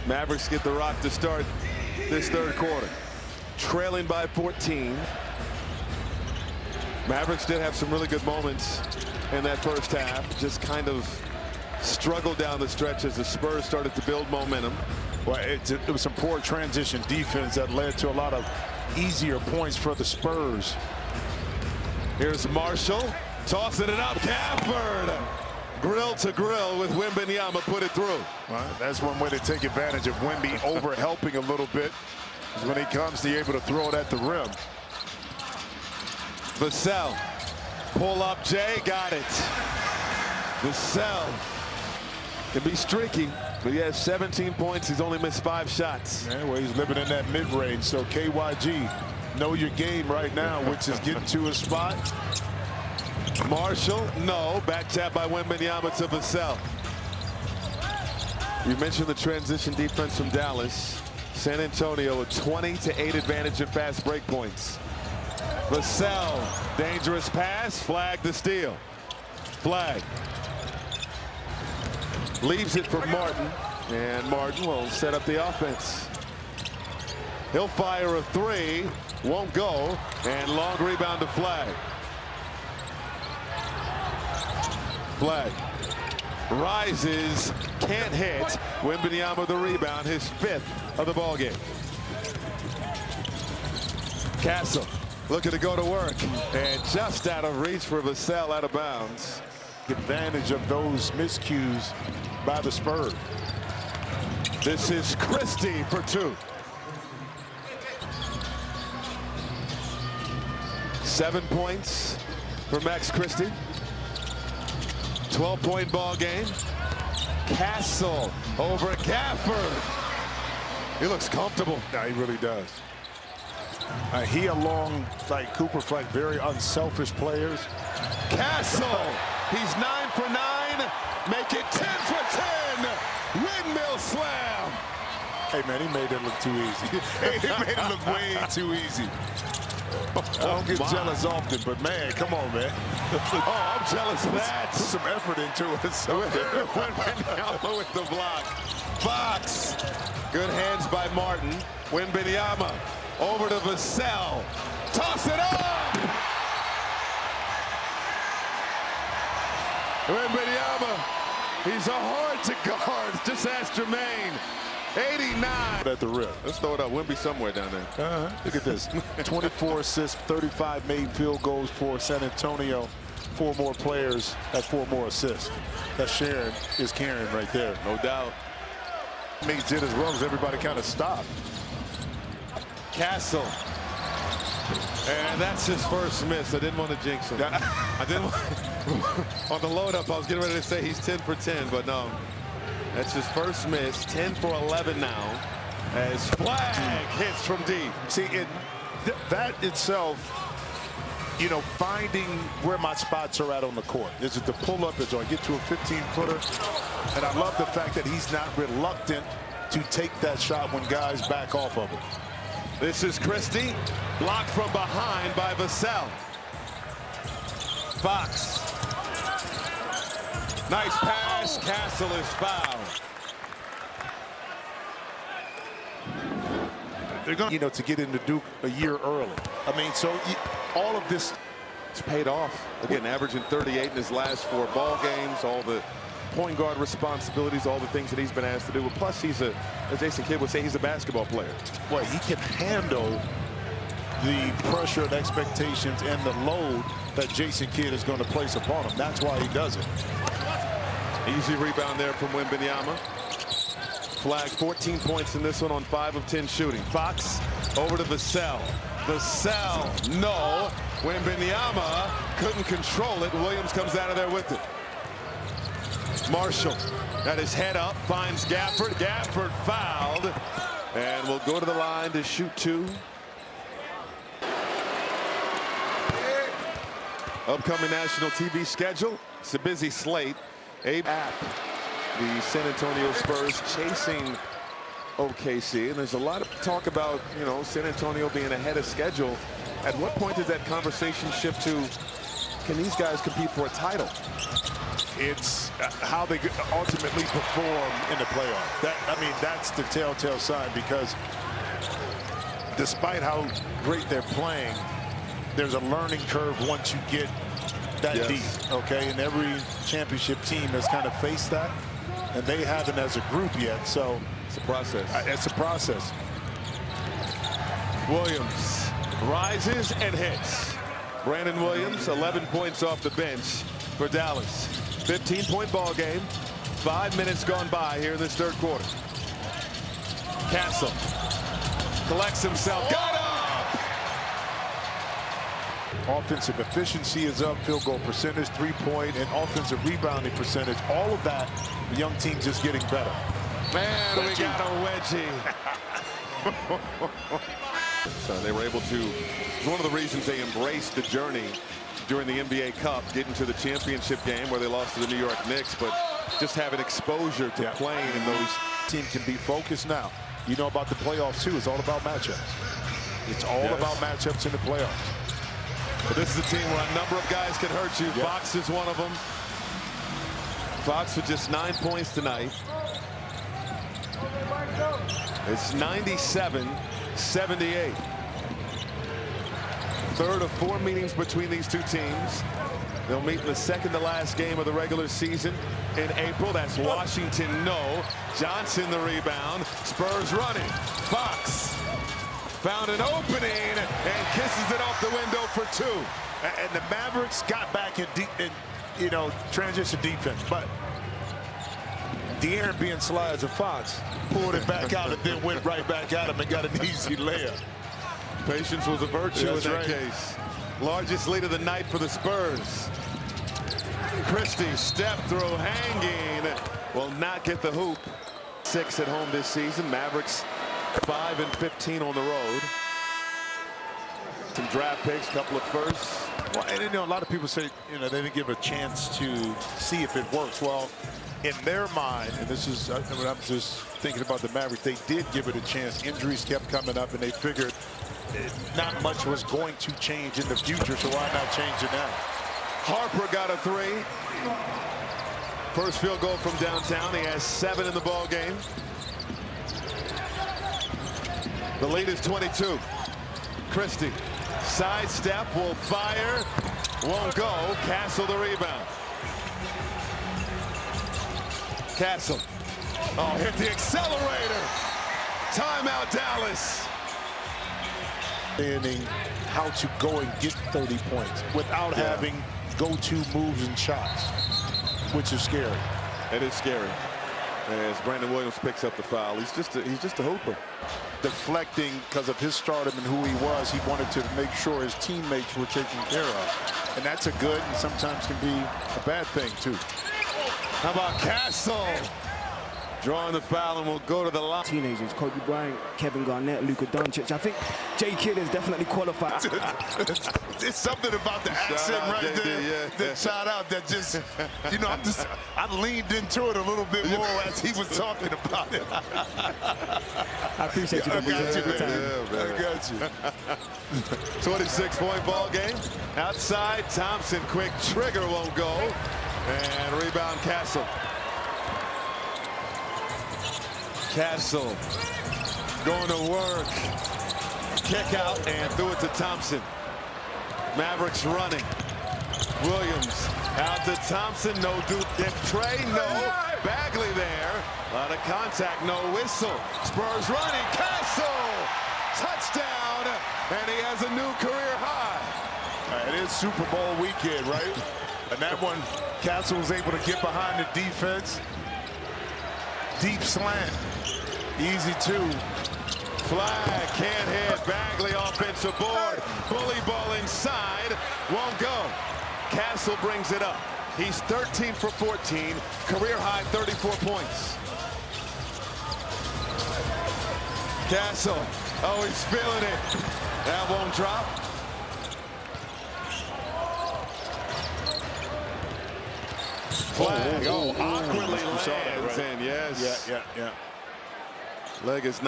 Mavericks get the rock to start this third quarter. Trailing by 14. Mavericks did have some really good moments in that first half. Just kind of struggled down the stretch as the Spurs started to build momentum. Well, it was some poor transition defense that led to a lot of easier points for the Spurs. Here's Marshall tossing it up. Gafford, grill to grill with Wembanyama, put it through. Well, that's one way to take advantage of Wemby over helping a little bit, is when he comes to be able to throw it at the rim. Vassell, pull up, Jay, got it. Vassell can be streaky, but he has 17 points. He's only missed 5 shots. Yeah, well, he's living in that mid-range. So KYG, know your game right now, which is getting to a spot. Marshall, no. Back tap by Wembanyama to Vassell. You mentioned the transition defense from Dallas. San Antonio a 20-8 advantage in fast break points. Vassell, dangerous pass, flag the steal. Flag. Leaves it for Martin, and Martin will set up the offense. He'll fire a 3, won't go, and long rebound to Flag. Flag rises, can't hit. Wembanyama the rebound, his 5th of the ball game. Castle looking to go to work, and just out of reach for Vassell, out of bounds. Advantage of those miscues by the Spurs. This is Christie for 2. 7 points for Max Christie. 12-point ball game. Castle over Gafford. He looks comfortable. Yeah, he really does. He, along like Cooper Fleck, very unselfish players. Castle, he's 9 for 9. Make it 10 for 10. Windmill slam. Hey man, he made it look too easy. He made it look way too easy. I don't get jealous often, but man, come on, man. Oh, I'm jealous of that. Put some effort into it. So. Wembanyama with the block. Fox. Good hands by Martin. Wembanyama over to Vassell. Toss it up. Wembanyama. He's a hard to guard. Just ask Jermaine. 89 at the rim. Let's throw it up. Wemby somewhere down there. Look at this. 24 assists, 35 made field goals for San Antonio. 4 more players have 4 more assists. That sharing is carrying right there. No doubt. Makes it as well as everybody kind of stopped. Castle. And that's his first miss. I didn't want to jinx him. I didn't want, on the load up, I was getting ready to say he's 10 for 10, but no. That's his first miss. 10 for 11 now as Flag hits from deep. See, that itself, you know, finding where my spots are at on the court. Is it the pull-up? Is I get to a 15-footer? And I love the fact that he's not reluctant to take that shot when guys back off of it. This is Christie, blocked from behind by Vassell. Fox. Nice pass. Castle is fouled. They're going to, you know, to get into Duke a year early. I mean, so all of this. It's paid off. Again, averaging 38 in his last 4 ball games. All the point guard responsibilities, all the things that he's been asked to do. Plus, he's as Jason Kidd would say, he's a basketball player. Well, he can handle the pressure and expectations and the load that Jason Kidd is going to place upon him. That's why he does it. Easy rebound there from Wembanyama. Flag 14 points in this one on 5 of 10 shooting. Fox over to Vassell. Vassell, no. Wembanyama couldn't control it. Williams comes out of there with it. Marshall got his head up, finds Gafford. Gafford fouled, and will go to the line to shoot 2. Upcoming national TV schedule. It's a busy slate. Abe App, the San Antonio Spurs chasing OKC, and there's a lot of talk about, you know, San Antonio being ahead of schedule. At what point does that conversation shift to can these guys compete for a title? It's how they ultimately perform in the playoffs. That's the telltale sign, because despite how great they're playing, there's a learning curve once you get that deep, okay? And every championship team has kind of faced that, and they haven't as a group yet. So it's a process. It's a process. Williams rises and hits. Brandon Williams, 11 points off the bench for Dallas. 15-point ball game. 5 minutes gone by here in this third quarter. Castle collects himself. Got up! Offensive efficiency is up, field goal percentage, three-point, and offensive rebounding percentage. All of that, the young team just getting better. Man, we got a wedgie. So they were able to, it's one of the reasons they embraced the journey during the NBA Cup, getting to the championship game where they lost to the New York Knicks, but just having exposure to playing in those. Team can be focused now. You know about the playoffs too. It's all about matchups. It's all about matchups in the playoffs. But this is a team where a number of guys can hurt you. Fox is one of them. Fox with just 9 points tonight. It's 97-78. Third of 4 meetings between these two teams. They'll meet in the second to last game of the regular season in April. That's Washington, no. Johnson the rebound. Spurs running. Fox found an opening and kisses it off the window for 2. And the Mavericks got back in transition defense, but De'Aaron, being sly as a fox, pulled it back out and then went right back at him and got an easy layup. Patience was a virtue in that case. Largest lead of the night for the Spurs. Christie, step through, hanging, will not get the hoop. 6 at home this season. Mavericks 5-15 on the road. Some draft picks, couple of firsts. Well, and a lot of people say, they didn't give a chance to see if it works. Well, in their mind, and this is when I'm just thinking about the Mavericks, they did give it a chance. Injuries kept coming up, and they figured not much was going to change in the future, so why not change it now? Harper got a 3. First field goal from downtown. He has 7 in the ball game. The lead is 22. Christie, sidestep, will fire, won't go. Castle the rebound. Castle, hit the accelerator. Timeout, Dallas. Understanding how to go and get 30 points without having go-to moves and shots, which is scary. It is scary. As Brandon Williams picks up the foul, he's just a hooper. Deflecting because of his stardom and who he was, he wanted to make sure his teammates were taken care of, and that's a good and sometimes can be a bad thing too. How about Castle? Drawing the foul and will go to the line. Teenagers, Kobe Bryant, Kevin Garnett, Luka Doncic. I think J. Kidd is definitely qualified. It's something about the accent right there. That shout out that just, I leaned into it a little bit more as he was talking about it. I appreciate you. I got you, man. I got you. 26-point ball game. Outside, Thompson, quick trigger, won't go. And rebound, Castle. Castle going to work. Kick out and threw it to Thompson. Mavericks running. Williams out to Thompson. No Duke. Trey, no. Bagley there. A lot of contact, no whistle. Spurs running. Castle! Touchdown! And he has a new career high. It is Super Bowl weekend, right? And that one, Castle was able to get behind the defense. Deep slant. Easy 2. Flag, can't hit. Bagley offensive board. Bully ball inside. Won't go. Castle brings it up. He's 13 for 14. Career high 34 points. Castle. Oh, he's feeling it. That won't drop. Flag. Awkwardly lands in. Yes. Yeah. Leg is not.